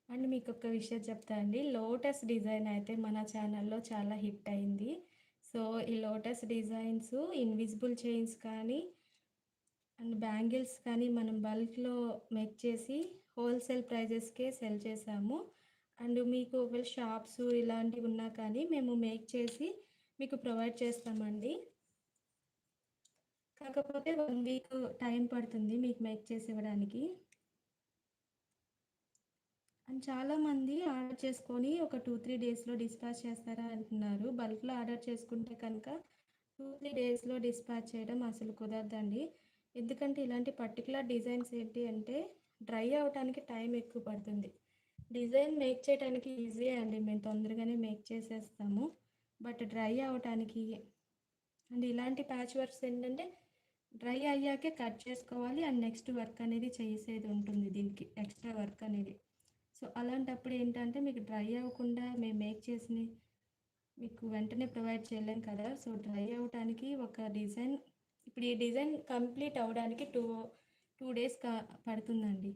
And మీకొక విషయం చెప్తా అండి. లోటస్ డిజైన్ అయితే మన ఛానల్‌లో చాలా హిట్ అయింది. సో, ఈ లోటస్ డిజైన్స్ ఇన్విజిబుల్ చైన్స్ కానీ అండ్ బ్యాంగిల్స్ కానీ మనం బల్క్‌లో మేక్ చేసి హోల్‌సేల్ ప్రైజెస్‌కే సెల్ చేశాము. అండ్ మీకు ఒకవేళ షాప్స్ ఇలాంటివి ఉన్నా కానీ మేము మేక్ చేసి మీకు ప్రొవైడ్ చేస్తామండి. కాకపోతే 1 వీక్ టైం పడుతుంది మీకు మేక్ చేసి ఇవ్వడానికి. అండ్ చాలామంది ఆర్డర్ చేసుకొని ఒక 2, 3 డేస్‌లో డిస్పాచ్ చేస్తారా అంటున్నారు. బల్క్‌లో ఆర్డర్ చేసుకుంటే కనుక 2, 3 డేస్‌లో డిస్పాచ్ చేయడం అసలు కుదరదండి. ఎందుకంటే ఇలాంటి పర్టిక్యులర్ డిజైన్స్ ఏంటి అంటే డ్రై అవ్వటానికి టైం ఎక్కువ పడుతుంది. డిజైన్ మేక్ చేయడానికి ఈజీయే అండి. మేము తొందరగానే మేక్ చేసేస్తాము. బట్ డ్రై అవ్వటానికి అండ్ ఇలాంటి ప్యాచ్ వర్క్స్ ఏంటంటే డ్రై అయ్యాకే కట్ చేసుకోవాలి. అండ్ నెక్స్ట్ వర్క్ అనేది చేసేది ఉంటుంది దీనికి ఎక్స్ట్రా వర్క్ అనేది. సో, అలాంటప్పుడు ఏంటంటే మీకు డ్రై అవ్వకుండా మేము మేక్ చేసినవి మీకు వెంటనే ప్రొవైడ్ చేయలేం కదా! సో, డ్రై అవ్వటానికి ఒక డిజైన్ ఇప్పుడు ఈ డిజైన్ కంప్లీట్ అవ్వడానికి 2 డేస్ పడుతుందండి.